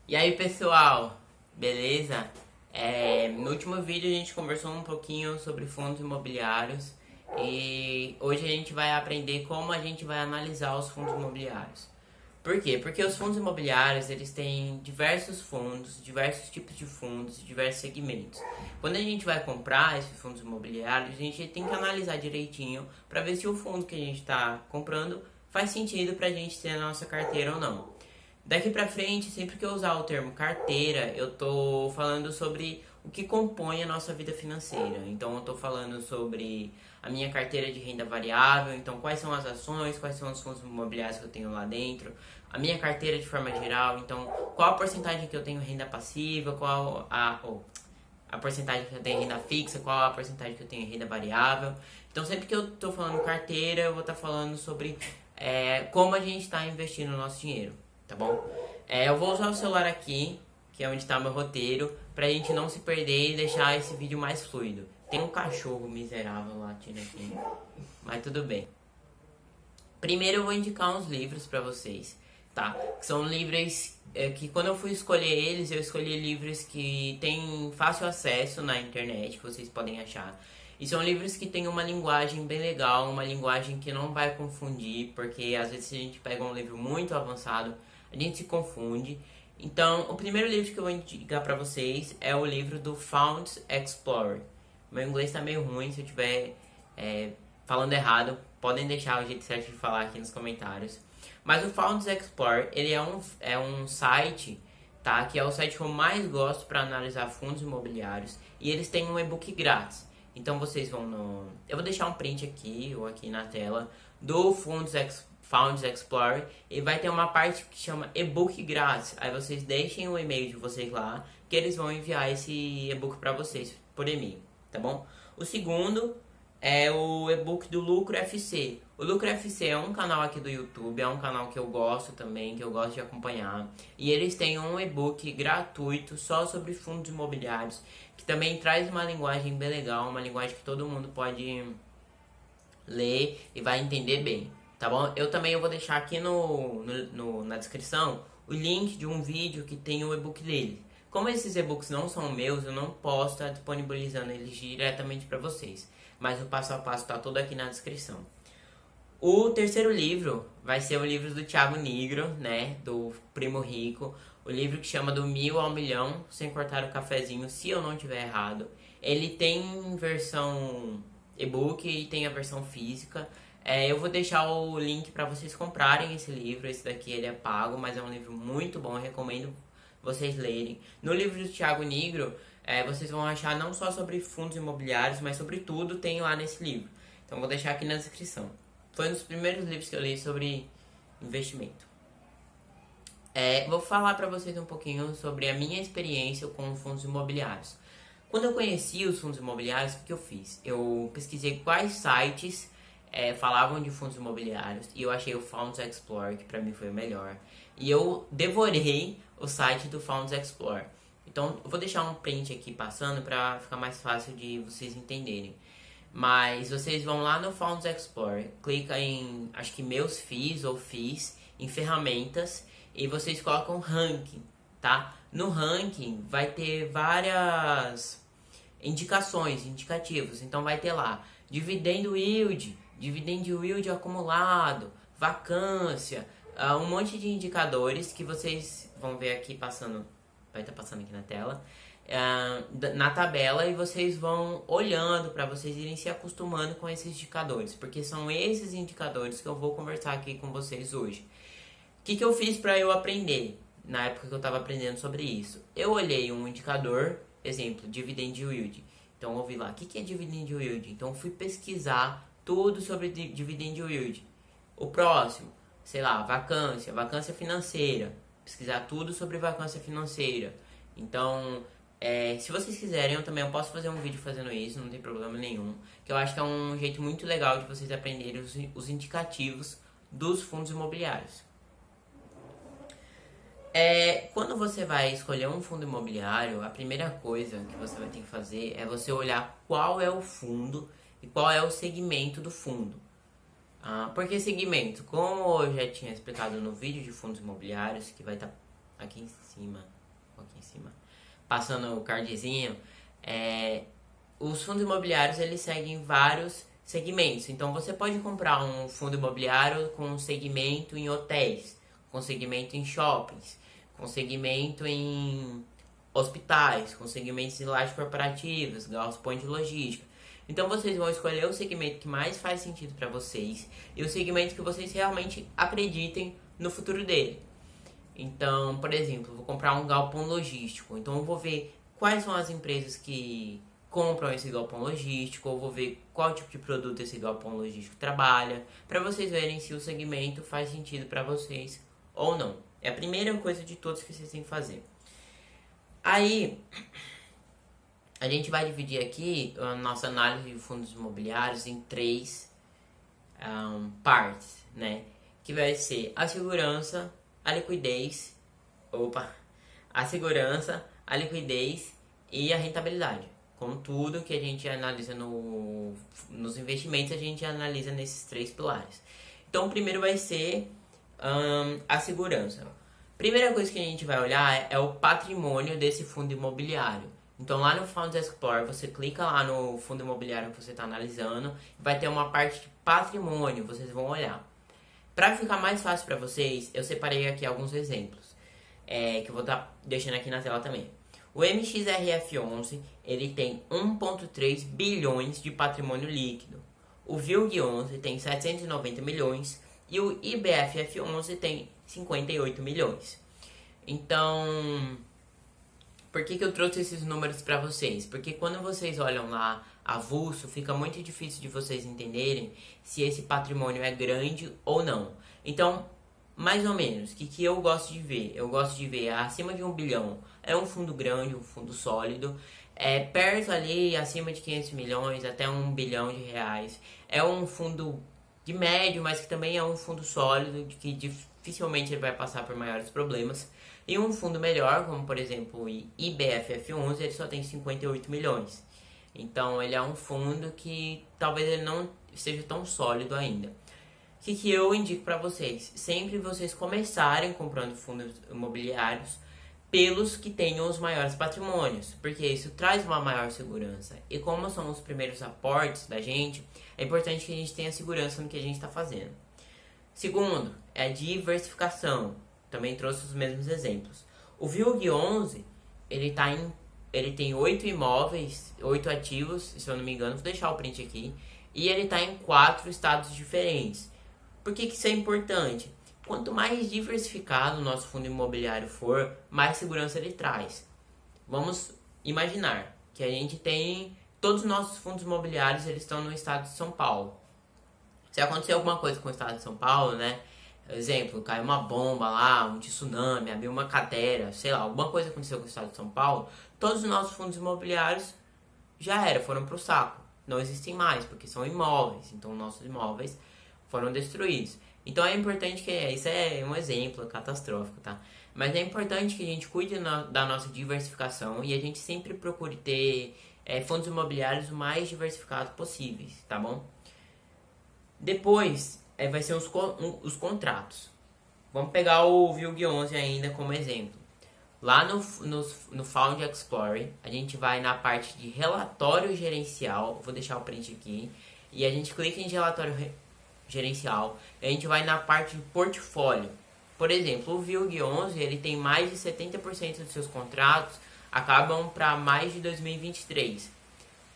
E aí pessoal, beleza? No último vídeo a gente conversou um pouquinho sobre fundos imobiliários e hoje a gente vai aprender como a gente vai analisar os fundos imobiliários. Por quê? Porque os fundos imobiliários eles têm diversos fundos, diversos tipos de fundos, diversos segmentos. Quando a gente vai comprar esses fundos imobiliários, a gente tem que analisar direitinho para ver se o fundo que a gente está comprando faz sentido para a gente ter na nossa carteira ou não. Daqui pra frente, sempre que eu usar o termo carteira, eu tô falando sobre o que compõe a nossa vida financeira. Então, eu tô falando sobre a minha carteira de renda variável, então quais são as ações, quais são os fundos imobiliários que eu tenho lá dentro, a minha carteira de forma geral, então qual a porcentagem que eu tenho renda passiva, qual a porcentagem que eu tenho renda fixa, qual a porcentagem que eu tenho renda variável. Então, sempre que eu tô falando carteira, eu vou estar falando sobre como a gente está investindo o nosso dinheiro, tá bom? Eu vou usar o celular aqui, que é onde está meu roteiro, pra gente não se perder e deixar esse vídeo mais fluido. Tem um cachorro miserável latindo aqui, mas tudo bem. Primeiro eu vou indicar uns livros pra vocês, tá? Que são livros que quando eu fui escolher eles, eu escolhi livros que têm fácil acesso na internet, que vocês podem achar. E são livros que têm uma linguagem bem legal, uma linguagem que não vai confundir, porque às vezes se a gente pega um livro muito avançado, a gente se confunde. Então, o primeiro livro que eu vou indicar pra vocês é o livro do Found Explorer. Meu inglês tá meio ruim, se eu tiver falando errado, podem deixar o jeito certo de falar aqui nos comentários. Mas o Found Explorer, ele é um site, tá? Que é o site que eu mais gosto para analisar fundos imobiliários. E eles têm um e-book grátis. Então vocês vão no... Eu vou deixar um print aqui, ou aqui na tela, do Found Explorer. E vai ter uma parte que chama e-book grátis. Aí vocês deixem o e-mail de vocês lá, que eles vão enviar esse e-book para vocês por e-mail, tá bom? O segundo é o e-book do Lucro FC. O Lucro FC é um canal aqui do YouTube, é um canal que eu gosto também, que eu gosto de acompanhar. E eles têm um e-book gratuito só sobre fundos imobiliários, que também traz uma linguagem bem legal, uma linguagem que todo mundo pode ler e vai entender bem, tá bom? Eu também vou deixar aqui na descrição o link de um vídeo que tem o e-book dele. Como esses e-books não são meus, eu não posso estar disponibilizando eles diretamente para vocês. Mas o passo a passo está todo aqui na descrição. O terceiro livro vai ser o livro do Thiago Nigro, né? Do Primo Rico. O livro que chama Do Mil ao Milhão, sem cortar o cafezinho, se eu não tiver errado. Ele tem versão e-book e tem a versão física. Eu vou deixar o link para vocês comprarem esse livro. Esse daqui ele é pago, mas é um livro muito bom. Eu recomendo vocês lerem. No livro do Thiago Nigro, vocês vão achar não só sobre fundos imobiliários, mas sobre tudo tem lá nesse livro. Então vou deixar aqui na descrição. Foi um dos primeiros livros que eu li sobre investimento. Vou falar para vocês um pouquinho sobre a minha experiência com fundos imobiliários. Quando eu conheci os fundos imobiliários, o que eu fiz? Eu pesquisei quais sites falavam de fundos imobiliários e eu achei o Found Explorer, que para mim foi o melhor. E eu devorei o site do Found Explorer. Então, eu vou deixar um print aqui passando para ficar mais fácil de vocês entenderem. Mas vocês vão lá no Found Explorer, clica em, acho que meus FIIs ou FIIs, em ferramentas, e vocês colocam ranking, tá? No ranking vai ter várias indicações, indicativos. Então vai ter lá dividendo yield acumulado, vacância, um monte de indicadores que vocês vão ver aqui passando, vai estar passando aqui na tela, na tabela, e vocês vão olhando para vocês irem se acostumando com esses indicadores, porque são esses indicadores que eu vou conversar aqui com vocês hoje. O que eu fiz para eu aprender na época que eu estava aprendendo sobre isso? Eu olhei um indicador, exemplo, dividend yield. Então eu vi lá, o que é dividend yield? Então eu fui pesquisar tudo sobre dividend yield. O próximo, sei lá, vacância financeira. Pesquisar tudo sobre vacância financeira. Então, se vocês quiserem, eu posso fazer um vídeo fazendo isso, não tem problema nenhum. Que eu acho que é um jeito muito legal de vocês aprenderem os indicativos dos fundos imobiliários. Quando você vai escolher um fundo imobiliário, a primeira coisa que você vai ter que fazer é você olhar qual é o fundo e qual é o segmento do fundo. Por que segmento? Como eu já tinha explicado no vídeo de fundos imobiliários, que vai estar aqui em cima, aqui em cima, passando o cardzinho, os fundos imobiliários eles seguem vários segmentos. Então você pode comprar um fundo imobiliário com segmento em hotéis, com segmento em shoppings, com segmento em hospitais, com segmentos em lajes corporativas, galpões de logística. Então vocês vão escolher o segmento que mais faz sentido para vocês e o segmento que vocês realmente acreditem no futuro dele. Então, por exemplo, eu vou comprar um galpão logístico. Então eu vou ver quais são as empresas que compram esse galpão logístico, eu vou ver qual tipo de produto esse galpão logístico trabalha, para vocês verem se o segmento faz sentido para vocês ou não. É a primeira coisa de todos que vocês têm que fazer. Aí, a gente vai dividir aqui a nossa análise de fundos imobiliários em três partes, né? Que vai ser a segurança, a liquidez, a segurança, a liquidez e a rentabilidade. Como tudo que a gente analisa nos investimentos, a gente analisa nesses três pilares. Então, o primeiro vai ser a segurança. Primeira coisa que a gente vai olhar é o patrimônio desse fundo imobiliário. Então, lá no Funds Explorer, você clica lá no fundo imobiliário que você está analisando, vai ter uma parte de patrimônio, vocês vão olhar. Para ficar mais fácil para vocês, eu separei aqui alguns exemplos, que eu vou estar deixando aqui na tela também. O MXRF11, ele tem 1,3 bilhões de patrimônio líquido. O VILG11 tem 790 milhões e o IBFF11 tem 58 milhões. Então, por que eu trouxe esses números para vocês? Porque quando vocês olham lá avulso, fica muito difícil de vocês entenderem se esse patrimônio é grande ou não. Então, mais ou menos, o que eu gosto de ver? Eu gosto de ver acima de 1 bilhão é um fundo grande, um fundo sólido. Perto ali, acima de 500 milhões até 1 bilhão de reais. É um fundo de médio, mas que também é um fundo sólido, que dificilmente ele vai passar por maiores problemas. E um fundo melhor, como por exemplo o IBFF11, ele só tem 58 milhões. Então ele é um fundo que talvez ele não seja tão sólido ainda. O que eu indico para vocês? Sempre vocês começarem comprando fundos imobiliários pelos que tenham os maiores patrimônios, porque isso traz uma maior segurança. E como são os primeiros aportes da gente, é importante que a gente tenha segurança no que a gente está fazendo. Segundo, é a diversificação. Também trouxe os mesmos exemplos. O VILG11, ele tem 8 imóveis, 8 ativos, se eu não me engano, vou deixar o print aqui, e ele está em 4 estados diferentes. Por que isso é importante? Quanto mais diversificado o nosso fundo imobiliário for, mais segurança ele traz. Vamos imaginar que a gente tem todos os nossos fundos imobiliários, eles estão no estado de São Paulo. Se acontecer alguma coisa com o estado de São Paulo, né? Exemplo, caiu uma bomba lá, um tsunami, abriu uma cratera, sei lá, alguma coisa aconteceu com o estado de São Paulo, todos os nossos fundos imobiliários foram pro saco. Não existem mais, porque são imóveis, então nossos imóveis foram destruídos. Então é importante isso é um exemplo catastrófico, tá? Mas é importante que a gente cuide da nossa diversificação e a gente sempre procure ter fundos imobiliários o mais diversificados possíveis, tá bom? Depois vai ser os contratos. Vamos pegar o VILG11 ainda como exemplo. Lá no Fund Explorer, a gente vai na parte de relatório gerencial, vou deixar o print aqui, e a gente clica em relatório gerencial, e a gente vai na parte de portfólio. Por exemplo, o VILG11, ele tem mais de 70% dos seus contratos acabam para mais de 2023.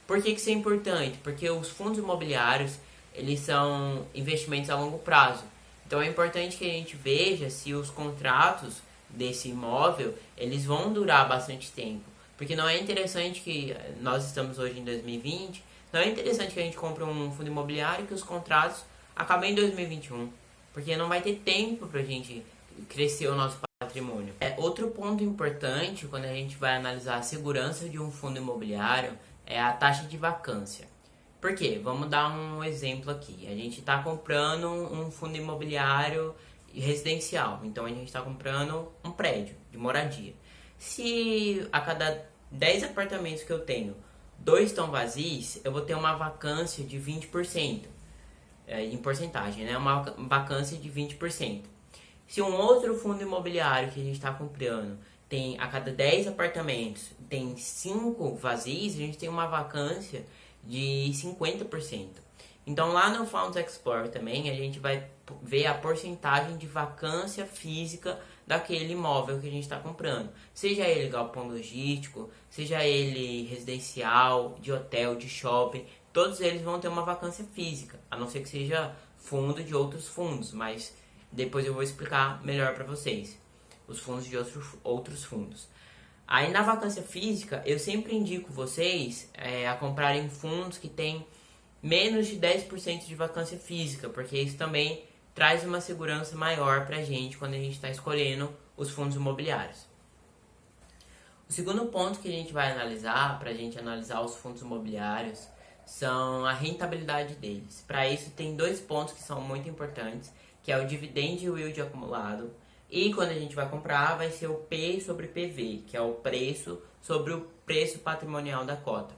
Por que isso é importante? Porque os fundos imobiliários, eles são investimentos a longo prazo. Então é importante que a gente veja se os contratos desse imóvel, eles vão durar bastante tempo. Porque não é interessante que nós estamos hoje em 2020, não é interessante que a gente compre um fundo imobiliário que os contratos acabem em 2021. Porque não vai ter tempo pra gente crescer o nosso patrimônio. Outro ponto importante quando a gente vai analisar a segurança de um fundo imobiliário é a taxa de vacância. Por quê? Vamos dar um exemplo aqui. A gente está comprando um fundo imobiliário residencial. Então a gente está comprando um prédio de moradia. Se a cada 10 apartamentos que eu tenho, 2 estão vazios, eu vou ter uma vacância de 20%. Em porcentagem, né? Uma vacância de 20%. Se um outro fundo imobiliário que a gente está comprando tem a cada 10 apartamentos, tem 5 vazios, a gente tem uma vacância de 50%. Então lá no Funds Explorer também a gente vai ver a porcentagem de vacância física daquele imóvel que a gente está comprando. Seja ele galpão logístico, seja ele residencial, de hotel, de shopping, todos eles vão ter uma vacância física, a não ser que seja fundo de outros fundos, mas depois eu vou explicar melhor para vocês os fundos de outros fundos. Aí na vacância física, eu sempre indico vocês a comprarem fundos que têm menos de 10% de vacância física, porque isso também traz uma segurança maior para a gente quando a gente está escolhendo os fundos imobiliários. O segundo ponto que a gente vai analisar, para a gente analisar os fundos imobiliários, são a rentabilidade deles. Para isso tem 2 pontos que são muito importantes, que é o dividend yield acumulado, e quando a gente vai comprar vai ser o P sobre PV, que é o preço sobre o preço patrimonial da cota.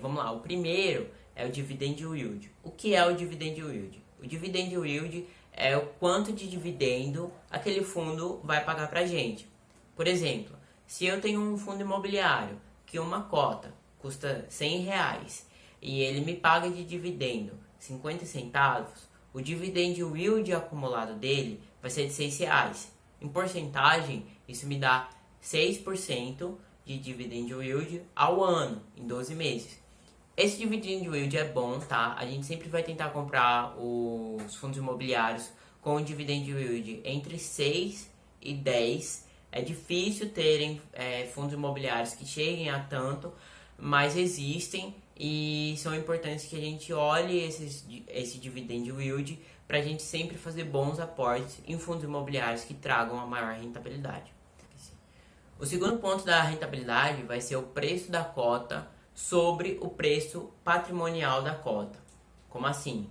Vamos lá, o primeiro é o dividend yield. O que é o dividend yield? O dividend yield é o quanto de dividendo aquele fundo vai pagar para a gente. Por exemplo, se eu tenho um fundo imobiliário que uma cota custa R$100 e ele me paga de dividendo 50 centavos, o dividend yield acumulado dele vai ser de R$6. Em porcentagem, isso me dá 6% de dividend yield ao ano, em 12 meses. Esse dividend yield é bom, tá? A gente sempre vai tentar comprar os fundos imobiliários com um dividend yield entre 6 e 10. É difícil terem fundos imobiliários que cheguem a tanto, mas existem e são importantes que a gente olhe esse dividend yield para a gente sempre fazer bons aportes em fundos imobiliários que tragam a maior rentabilidade. O segundo ponto da rentabilidade vai ser o preço da cota sobre o preço patrimonial da cota. Como assim?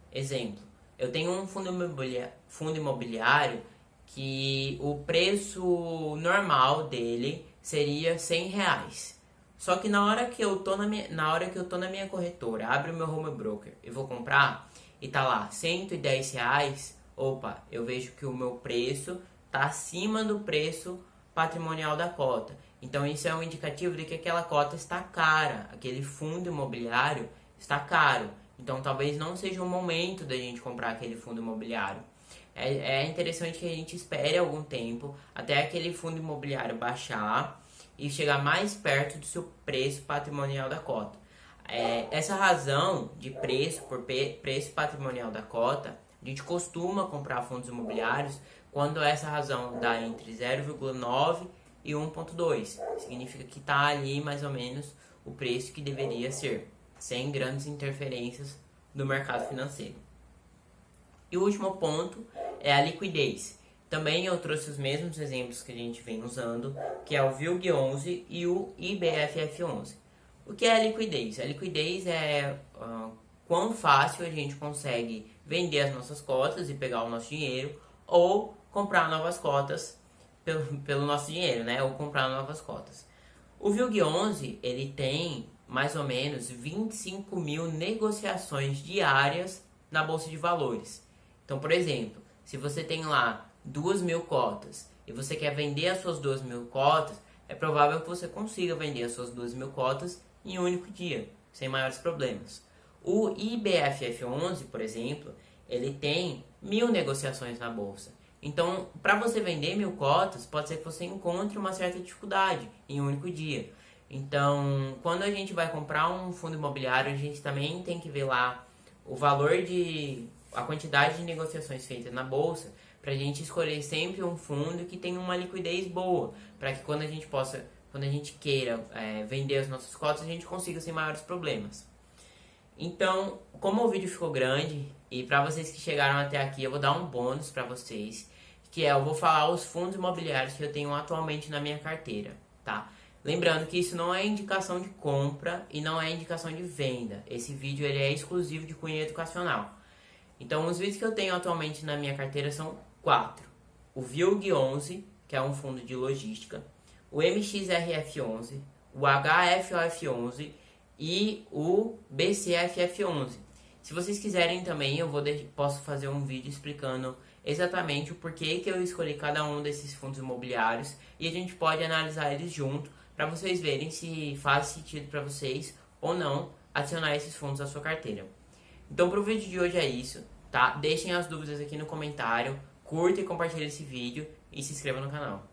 Exemplo, eu tenho um fundo imobiliário que o preço normal dele seria R$100. Só que na hora que eu tô na minha corretora, abro o meu home broker e vou comprar e tá lá R$110, opa, eu vejo que o meu preço tá acima do preço patrimonial da cota. Então isso é um indicativo de que aquela cota está cara, aquele fundo imobiliário está caro. Então talvez não seja o momento da gente comprar aquele fundo imobiliário. É interessante que a gente espere algum tempo até aquele fundo imobiliário baixar e chegar mais perto do seu preço patrimonial da cota. Essa razão de preço por preço patrimonial da cota, a gente costuma comprar fundos imobiliários quando essa razão dá entre 0,9 e 1,2. Significa que está ali mais ou menos o preço que deveria ser, sem grandes interferências no mercado financeiro. E o último ponto é a liquidez. Também eu trouxe os mesmos exemplos que a gente vem usando, que é o VILG11 e o IBFF11. O que é a liquidez? A liquidez é quão fácil a gente consegue vender as nossas cotas e pegar o nosso dinheiro, ou comprar novas cotas pelo nosso dinheiro, né? Ou comprar novas cotas. O VILG11, ele tem mais ou menos 25 mil negociações diárias na Bolsa de Valores. Então, por exemplo, se você tem lá 2.000 cotas e você quer vender as suas 2.000 cotas, é provável que você consiga vender as suas 2.000 cotas em um único dia, sem maiores problemas. O IBFF11, por exemplo, ele tem 1.000 negociações na Bolsa. Então, para você vender 1.000 cotas, pode ser que você encontre uma certa dificuldade em um único dia. Então, quando a gente vai comprar um fundo imobiliário, a gente também tem que ver lá o valor a quantidade de negociações feitas na bolsa, para a gente escolher sempre um fundo que tenha uma liquidez boa, para que quando a gente queira vender as nossas cotas, a gente consiga sem maiores problemas. Então, como o vídeo ficou grande, e para vocês que chegaram até aqui, eu vou dar um bônus para vocês, que eu vou falar os fundos imobiliários que eu tenho atualmente na minha carteira, tá? Lembrando que isso não é indicação de compra e não é indicação de venda. Esse vídeo ele é exclusivo de cunho educacional. Então, os vídeos que eu tenho atualmente na minha carteira são 4. O VILG11, que é um fundo de logística, o MXRF11, o HFOF11 e o BCFF11. Se vocês quiserem também, posso fazer um vídeo explicando exatamente o porquê que eu escolhi cada um desses fundos imobiliários e a gente pode analisar eles junto para vocês verem se faz sentido para vocês ou não adicionar esses fundos à sua carteira. Então, para o vídeo de hoje é isso, tá? Deixem as dúvidas aqui no comentário, curta e compartilhe esse vídeo e se inscreva no canal.